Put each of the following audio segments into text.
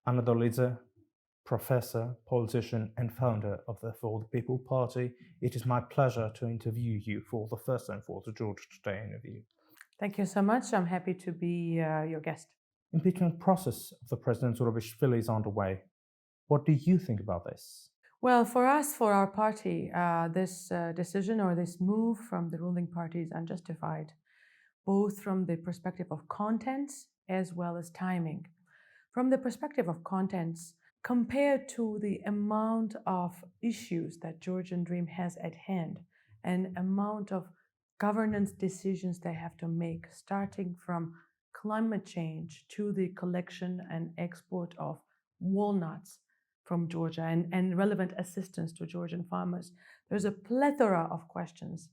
Anna Dolidze, professor, politician, and founder of the For the People Party, it is my pleasure to interview you for the first time for the Georgia Today interview. Thank you so much. I'm happy to be your guest. Impeachment process of the President Zurabishvili is underway. What do you think about this? Well, for us, for our party, this decision or this move from the ruling party is unjustified, both from the perspective of contents as well as timing. From the perspective of contents, compared to the amount of issues that Georgian Dream has at hand and amount of governance decisions they have to make, starting from climate change to the collection and export of walnuts from Georgia and relevant assistance to Georgian farmers, there's a plethora of questions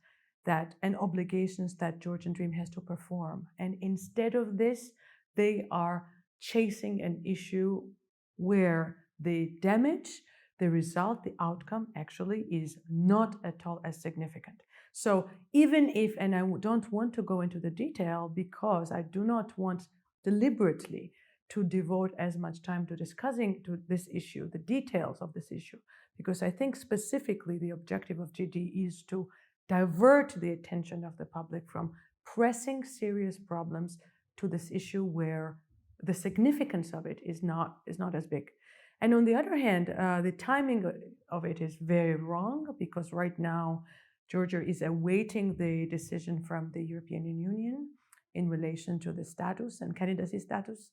and obligations that Georgian Dream has to perform. And instead of this, they are chasing an issue where the damage, the result, the outcome actually is not at all as significant. So even if, and I don't want to go into the detail because I do not want deliberately to devote as much time to discussing to this issue, the details of this issue, because I think specifically the objective of GD is to divert the attention of the public from pressing serious problems to this issue where the significance of it is not as big. And on the other hand, the timing of it is very wrong because right now Georgia is awaiting the decision from the European Union in relation to the status and candidacy status.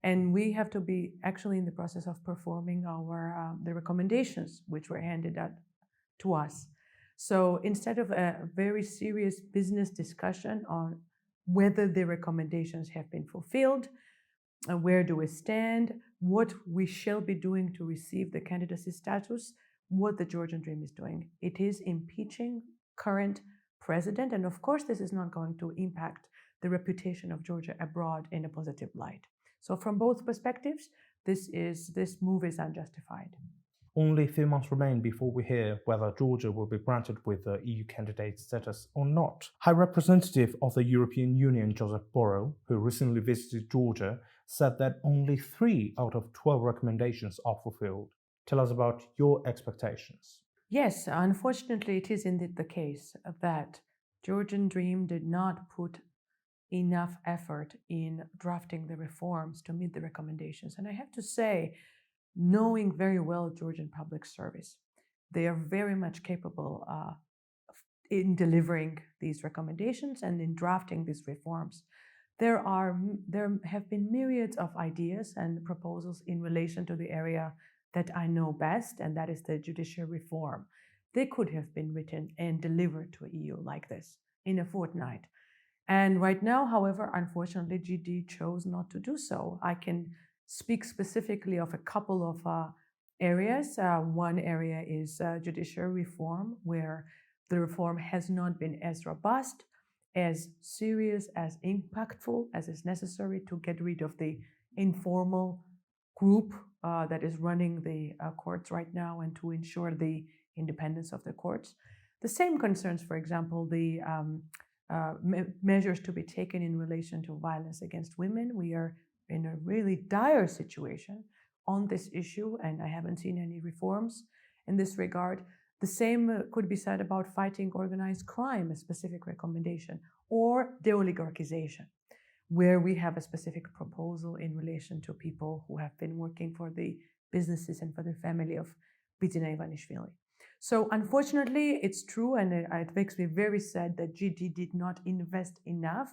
And we have to be actually in the process of performing our the recommendations which were handed out to us. So instead of a very serious business discussion on whether the recommendations have been fulfilled, where do we stand, what we shall be doing to receive the candidacy status, what the Georgian Dream is doing. It is impeaching current president, and of course this is not going to impact the reputation of Georgia abroad in a positive light. So from both perspectives, this move is unjustified. Only a few months remain before we hear whether Georgia will be granted with the EU candidate status or not. High Representative of the European Union, Joseph Borrell, who recently visited Georgia, said that only 3 out of 12 recommendations are fulfilled. Tell us about your expectations. Yes, unfortunately, it is indeed the case that Georgian Dream did not put enough effort in drafting the reforms to meet the recommendations. And I have to say, knowing very well Georgian public service, they are very much capable in delivering these recommendations and in drafting these reforms. There have been myriads of ideas and proposals in relation to the area that I know best, and that is the judicial reform. They could have been written and delivered to EU like this in a fortnight. And right now, however, unfortunately, GD chose not to do so. I can speak specifically of a couple of areas. One area is judicial reform, where the reform has not been as robust, as serious, as impactful as is necessary to get rid of the informal group that is running the courts right now and to ensure the independence of the courts. The same concerns, for example, the measures to be taken in relation to violence against women. We are in a really dire situation on this issue, and I haven't seen any reforms in this regard. The same could be said about fighting organized crime, a specific recommendation, or de-oligarchization, where we have a specific proposal in relation to people who have been working for the businesses and for the family of Bidzina Ivanishvili. So unfortunately, it's true, and it makes me very sad that GD did not invest enough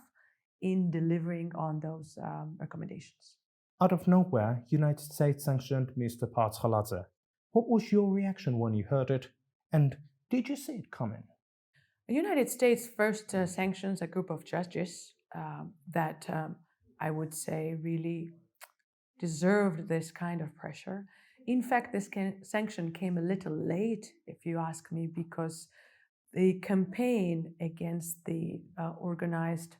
in delivering on those recommendations. Out of nowhere, United States sanctioned Mr. Partskhaladze. What was your reaction when you heard it, and did you see it coming? The United States first sanctions a group of judges that I would say really deserved this kind of pressure. In fact, this sanction came a little late, if you ask me, because the campaign against the organized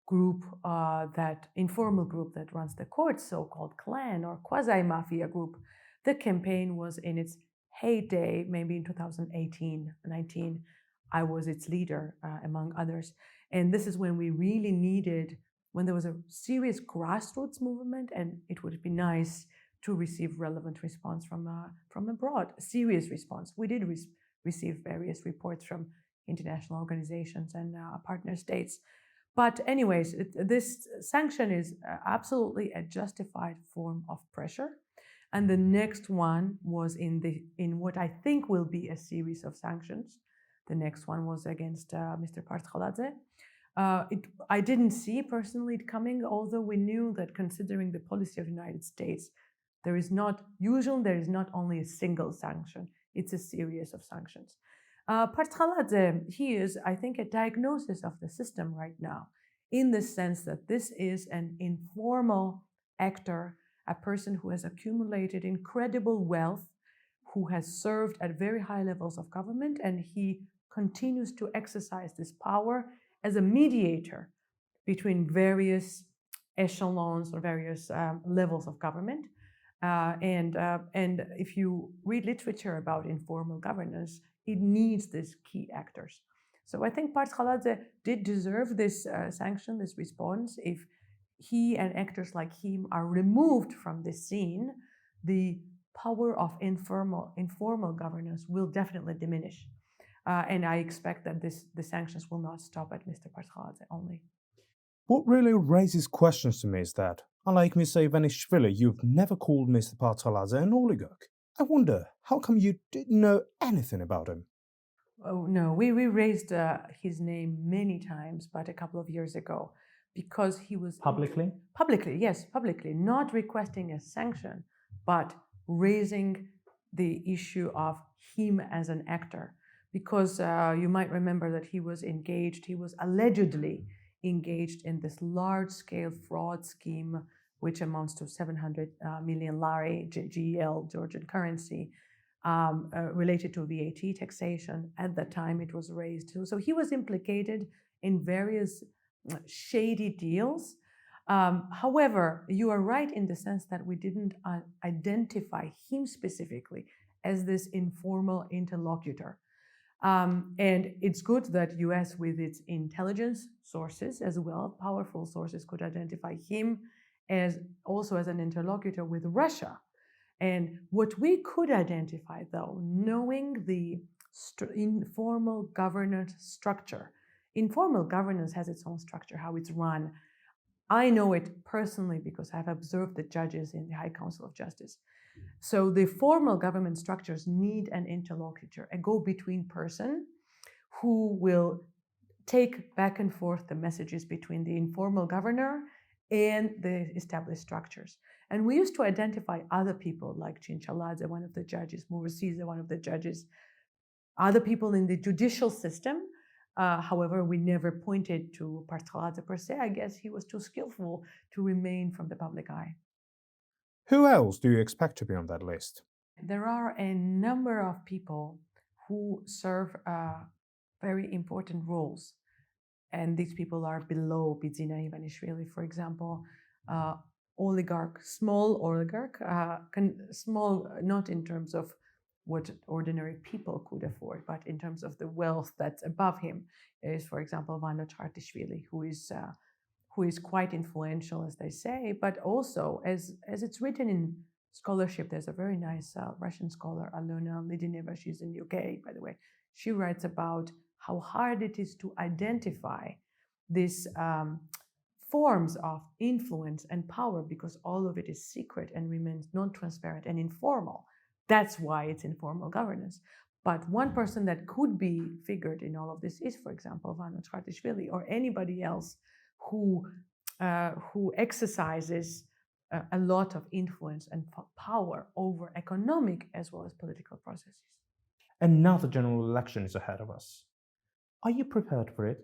group, that informal group that runs the courts, so-called clan or quasi-mafia group, the campaign was in its heyday, maybe in 2018-19. I was its leader, among others. And this is when we really needed, when there was a serious grassroots movement, and it would be nice to receive relevant response from abroad, serious response. We did receive various reports from international organizations and partner states. But anyways, this sanction is absolutely a justified form of pressure. And the next one was in what I think will be a series of sanctions. The next one was against Mr. Partskhaladze. I didn't see personally it coming, although we knew that considering the policy of the United States, there is not only a single sanction, it's a series of sanctions. Partskhaladze, he is, I think, a diagnosis of the system right now, in the sense that this is an informal actor, a person who has accumulated incredible wealth, who has served at very high levels of government, and he continues to exercise this power as a mediator between various echelons or various levels of government. And if you read literature about informal governance, it needs these key actors. So I think Partskhaladze did deserve this sanction, this response. If he and actors like him are removed from the scene, the power of informal governance will definitely diminish. And I expect that the sanctions will not stop at Mr. Partskhaladze only. What really raises questions to me is that, unlike Mr. Ivanishvili, you've never called Mr. Partskhaladze an oligarch. I wonder, how come you didn't know anything about him? Oh, no, we raised his name many times, but a couple of years ago, because he was... Publicly? Publicly, yes, publicly. Not requesting a sanction, but raising the issue of him as an actor. Because you might remember that he was allegedly engaged in this large-scale fraud scheme, which amounts to 700 million lari, GEL, Georgian currency, related to VAT taxation. At the time it was raised. So he was implicated in various shady deals. However, you are right in the sense that we didn't identify him specifically as this informal interlocutor. And it's good that US, with its intelligence sources as well, powerful sources, could identify him as also as an interlocutor with Russia. And what we could identify, though, knowing the informal governance structure, informal governance has its own structure, how it's run. I know it personally because I've observed the judges in the High Council of Justice. So the formal government structures need an interlocutor, a go-between person who will take back and forth the messages between the informal governor and the established structures. And we used to identify other people like Cinchalladze, one of the judges, Murasiza, one of the judges, other people in the judicial system. However, we never pointed to Partskhaladze per se. I guess he was too skillful to remain from the public eye. Who else do you expect to be on that list? There are a number of people who serve very important roles. And these people are below Bidzina Ivanishvili, for example, oligarch, small oligarch, small not in terms of what ordinary people could afford, but in terms of the wealth that's above him, is, for example, Vano Chartishvili, who is quite influential, as they say, but also, as it's written in scholarship, there's a very nice Russian scholar, Alona Lidineva, she's in UK, by the way. She writes about how hard it is to identify these forms of influence and power because all of it is secret and remains non-transparent and informal. That's why it's informal governance. But one person that could be figured in all of this is, for example, Vano Chartishvili or anybody else who exercises a lot of influence and power over economic as well as political processes. Another general election is ahead of us. Are you prepared for it?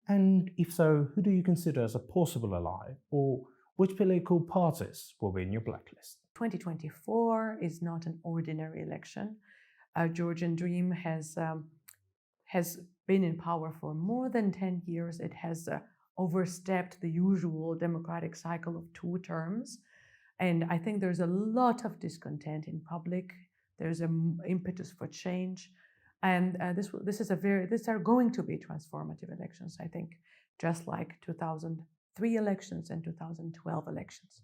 And if so, who do you consider as a possible ally, or which political parties will be in your blacklist? 2024 is not an ordinary election. Georgian Dream has been in power for more than 10 years. It has overstepped the usual democratic cycle of 2 terms. And I think there's a lot of discontent in public. There's an impetus for change. And these are going to be transformative elections, I think, just like 2003 elections and 2012 elections.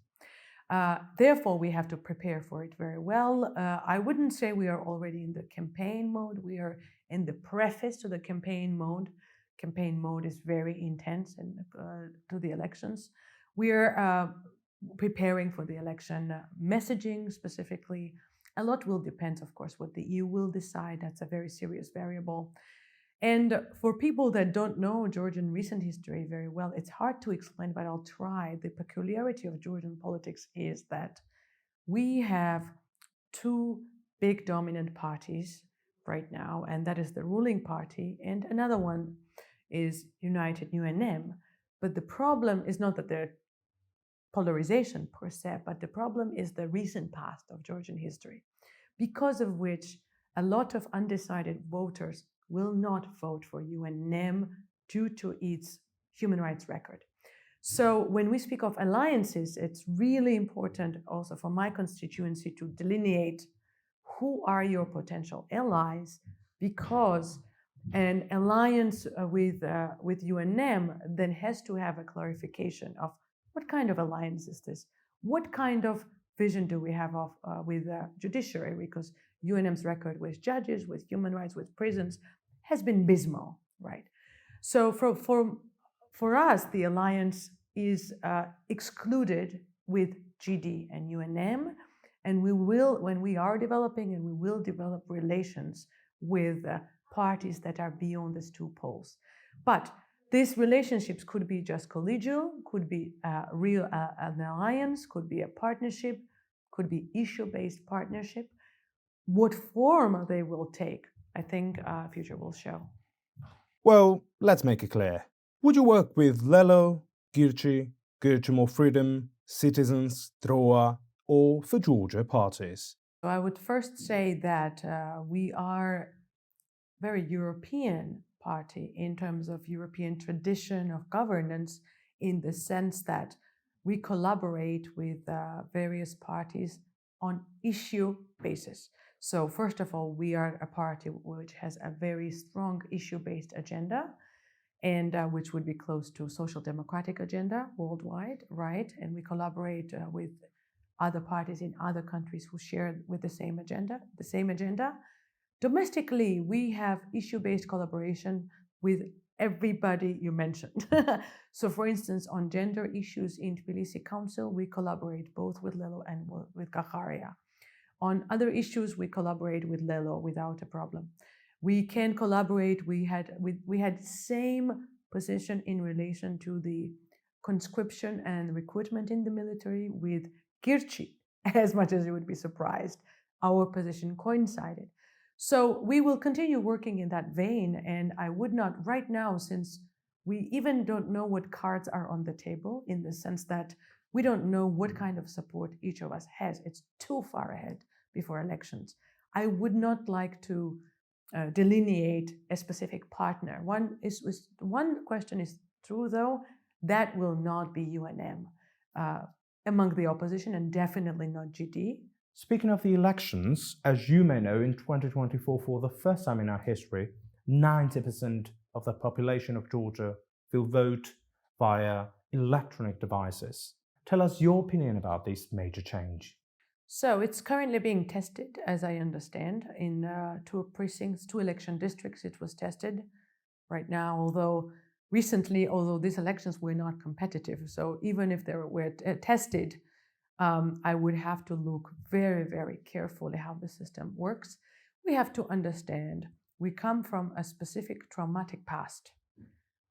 Therefore, we have to prepare for it very well. I wouldn't say we are already in the campaign mode. We are in the preface to the campaign mode. Campaign mode is very intense to the elections. We are preparing for the election messaging specifically. A lot will depend, of course, what the EU will decide. That's a very serious variable. And for people that don't know Georgian recent history very well, it's hard to explain, but I'll try. The peculiarity of Georgian politics is that we have two big dominant parties right now, and that is the ruling party, and another one is United UNM. But the problem is not that they're polarization per se, but the problem is the recent past of Georgian history, because of which a lot of undecided voters will not vote for UNM due to its human rights record. So when we speak of alliances, it's really important also for my constituency to delineate who are your potential allies, because an alliance with UNM then has to have a clarification of what kind of alliance is this? What kind of vision do we have of with the judiciary? Because UNM's record with judges, with human rights, with prisons has been abysmal, right? So for us, the alliance is excluded with GD and UNM, and we will, when we are developing, and we will develop relations with parties that are beyond these two poles. But these relationships could be just collegial, could be an alliance, could be a partnership, could be issue-based partnership. What form they will take, I think future will show. Well, let's make it clear. Would you work with Lelo, Girchi More Freedom, Citizens, Droa, or for Georgia parties? So I would first say that we are very European party in terms of European tradition of governance, in the sense that we collaborate with various parties on issue basis. So first of all, we are a party which has a very strong issue-based agenda, and which would be close to social democratic agenda worldwide, right? And we collaborate with other parties in other countries who share with the same agenda. Domestically, we have issue-based collaboration with everybody you mentioned. So for instance, on gender issues in Tbilisi Council, we collaborate both with Lelo and with Kakharia. On other issues, we collaborate with Lelo without a problem. We can collaborate. We had same position in relation to the conscription and recruitment in the military with Girchi, as much as you would be surprised. Our position coincided. So we will continue working in that vein, and I would not right now, since we even don't know what cards are on the table, in the sense that we don't know what kind of support each of us has. It's too far ahead before elections. I would not like to delineate a specific partner. One question is true, though, that will not be UNM among the opposition, and definitely not GD. Speaking of the elections, as you may know, in 2024, for the first time in our history, 90% of the population of Georgia will vote via electronic devices. Tell us your opinion about this major change. So it's currently being tested, as I understand, in two precincts, 2 election districts. It was tested right now, although these elections were not competitive. So even if they were tested, I would have to look very, very carefully how the system works. We have to understand we come from a specific traumatic past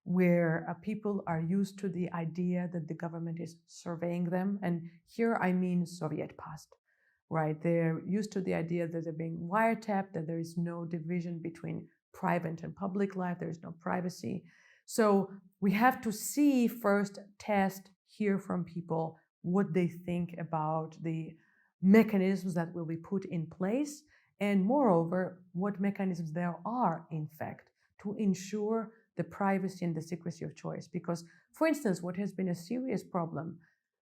where people are used to the idea that the government is surveying them. And here I mean Soviet past, right? They're used to the idea that they're being wiretapped, that there is no division between private and public life, there is no privacy. So we have to see first, test, hear from people what they think about the mechanisms that will be put in place, and moreover, what mechanisms there are, in fact, to ensure the privacy and the secrecy of choice. Because, for instance, what has been a serious problem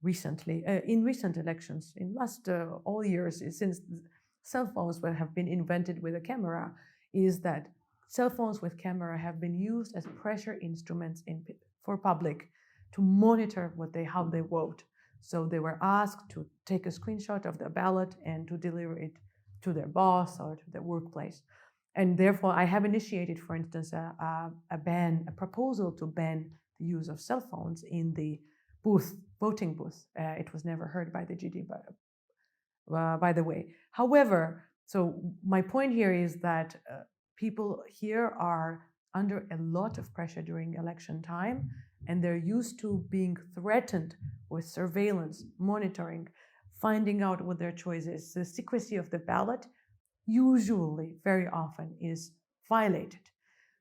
recently, in recent elections, in last all years, since cell phones have been invented with a camera, is that cell phones with camera have been used as pressure instruments for public to monitor how they vote. So they were asked to take a screenshot of the ballot and to deliver it to their boss or to their workplace. And therefore, I have initiated, for instance, a proposal to ban the use of cell phones in the voting booth. It was never heard by the GD, by the way. However, so my point here is that people here are under a lot of pressure during election time, and they're used to being threatened with surveillance, monitoring, finding out what their choice is. The secrecy of the ballot usually, very often, is violated.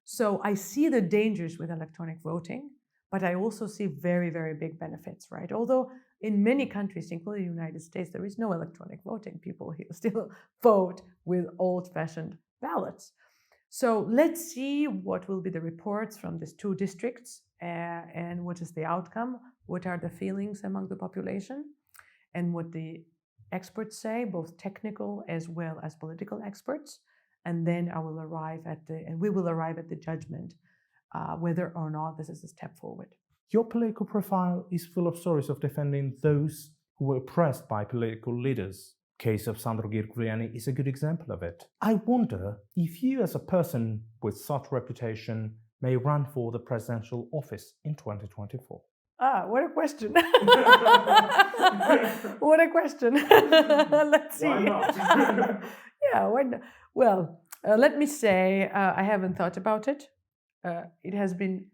So I see the dangers with electronic voting, but I also see very, very big benefits, right? Although in many countries, including the United States, there is no electronic voting. People still vote with old-fashioned ballots. So let's see what will be the reports from these two districts and what is the outcome, what are the feelings among the population, and what the experts say, both technical as well as political experts. And then we will arrive at the judgment whether or not this is a step forward. Your political profile is full of stories of defending those who were oppressed by political leaders. Case of Sandro Girguliani is a good example of it. I wonder if you, as a person with such reputation, may run for the presidential office in 2024. What a question. What a question. Let's see. Why not? Yeah, why not? Well, let me say I haven't thought about it. It has been.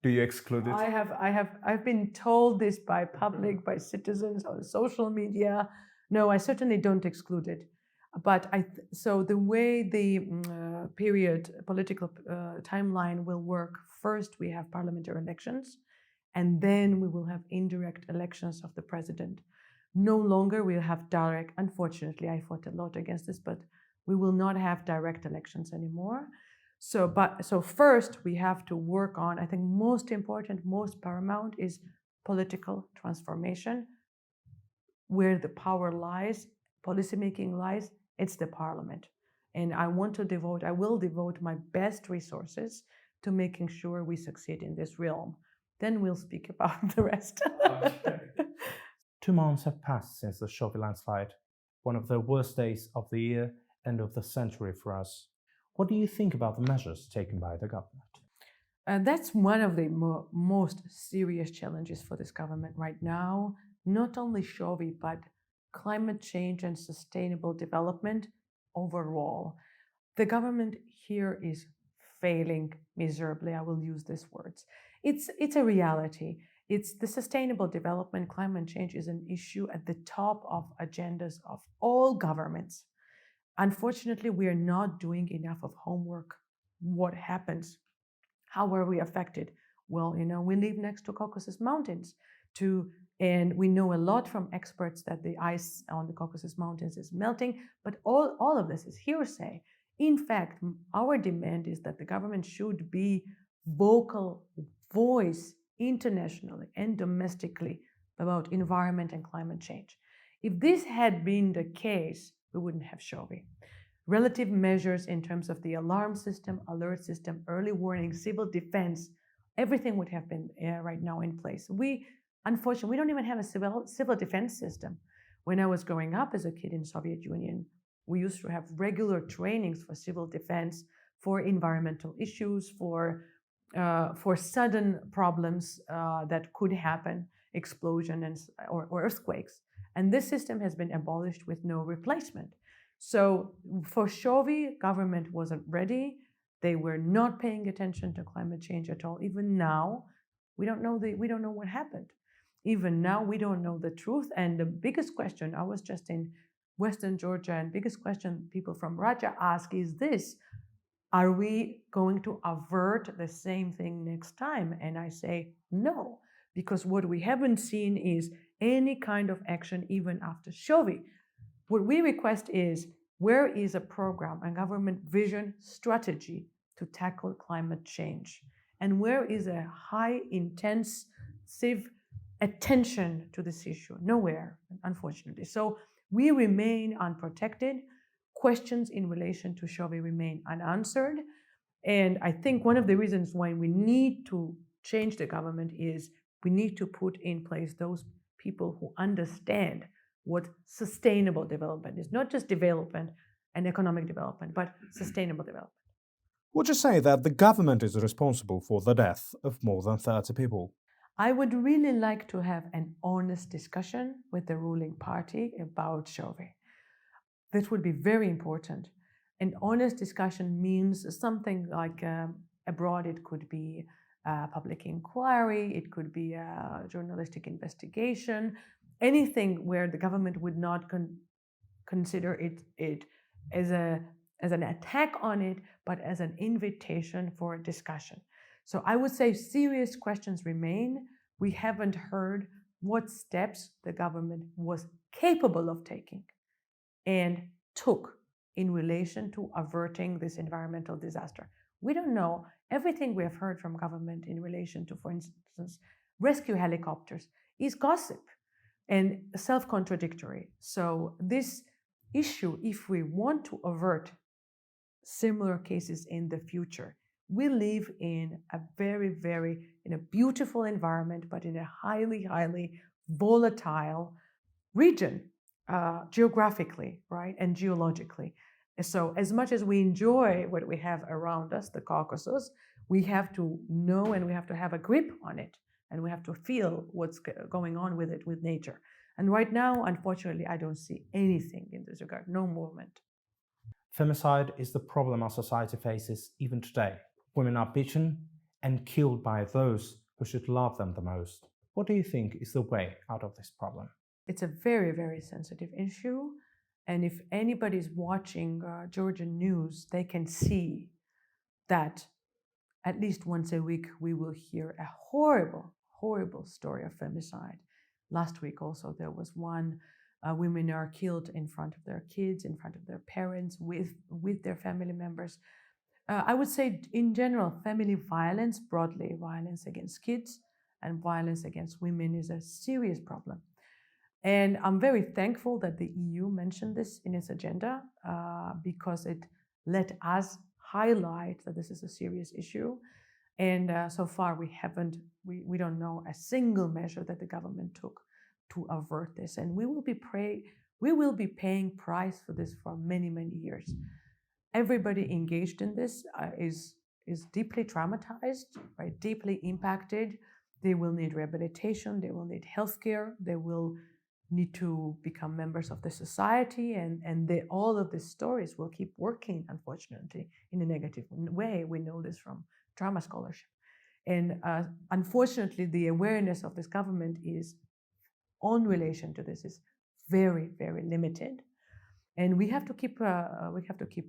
Do you exclude it? I've been told this by public, by citizens on social media. No, I certainly don't exclude it. But so the way the political timeline will work, first we have parliamentary elections, and then we will have indirect elections of the president. No longer we'll have direct, unfortunately, I fought a lot against this, but we will not have direct elections anymore. So first we have to work on, I think most important, most paramount is political transformation. Where the power lies, policymaking lies, it's the parliament. And I will devote my best resources to making sure we succeed in this realm. Then we'll speak about the rest. Okay. 2 months have passed since the Shovi landslide, one of the worst days of the year and of the century for us. What do you think about the measures taken by the government? That's one of the most serious challenges for this government right now. Not only Shovi, but climate change and sustainable development overall. The government here is failing miserably. I will use these words. It's a reality. It's the sustainable development, climate change is an issue at the top of agendas of all governments. Unfortunately, we are not doing enough of homework. What happens? How are we affected? Well, we live next to Caucasus Mountains, and we know a lot from experts that the ice on the Caucasus Mountains is melting, but all of this is hearsay. In fact, our demand is that the government should be vocal voice internationally and domestically about environment and climate change. If this had been the case, we wouldn't have Shovi. Relative measures in terms of the alarm system, alert system, early warning, civil defense, everything would have been right now in place. Unfortunately, we don't even have a civil defense system. When I was growing up as a kid in Soviet Union, we used to have regular trainings for civil defense, for environmental issues, for sudden problems that could happen, explosion or earthquakes. And this system has been abolished with no replacement. So for Shovi, government wasn't ready. They were not paying attention to climate change at all. Even now, we don't know what happened. Even now, we don't know the truth. And the biggest question, I was just in Western Georgia, and biggest question people from Raja ask is this: are we going to avert the same thing next time? And I say no, because what we haven't seen is any kind of action even after Shovi. What we request is, where is a program, a government vision strategy to tackle climate change? And where is a high intensive attention to this issue? Nowhere, unfortunately. So we remain unprotected. Questions in relation to Shovi remain unanswered. And I think one of the reasons why we need to change the government is we need to put in place those people who understand what sustainable development is, not just development and economic development, but sustainable development. Would you say that the government is responsible for the death of more than 30 people? I would really like to have an honest discussion with the ruling party about Shovi. This would be very important. An honest discussion means something like abroad, it could be a public inquiry, it could be a journalistic investigation, anything where the government would not consider it as an attack on it, but as an invitation for a discussion. So I would say serious questions remain. We haven't heard what steps the government was capable of taking and took in relation to averting this environmental disaster. We don't know. Everything we have heard from government in relation to, for instance, rescue helicopters is gossip and self-contradictory. So this issue, if we want to avert similar cases in the future, we live in a in a beautiful environment, but in a highly volatile region, geographically, right, and geologically. So as much as we enjoy what we have around us, the Caucasus, we have to know and we have to have a grip on it, and we have to feel what's going on with it, with nature. And right now, unfortunately, I don't see anything in this regard, no movement. Femicide is the problem our society faces even today. Women are beaten and killed by those who should love them the most. What do you think is the way out of this problem? It's a very sensitive issue. And if anybody's watching Georgian news, they can see that at least once a week we will hear a horrible story of femicide. Last week also there was one. Women are killed in front of their kids, in front of their parents, with their family members. I would say in general, family violence, broadly violence against kids and violence against women is a serious problem. And I'm very thankful that the EU mentioned this in its agenda because it let us highlight that this is a serious issue. And so far we don't know a single measure that the government took to avert this. And we will be paying price for this for many years. Everybody engaged in this is deeply traumatized, right? Deeply impacted. They will need rehabilitation. They will need healthcare. They will need to become members of the society, and all of these stories will keep working, unfortunately, in a negative way. We know this from trauma scholarship. And unfortunately, the awareness of this government is on relation to this is very limited. And we have to keep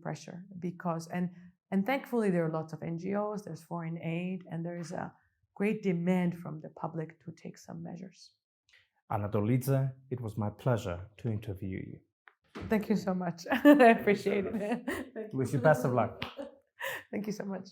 pressure because and thankfully there are lots of NGOs, there's foreign aid, and there is a great demand from the public to take some measures. Anna Dolidze, it was my pleasure to interview you. Thank you so much. I appreciate it. Wish you best of luck. Thank you so much.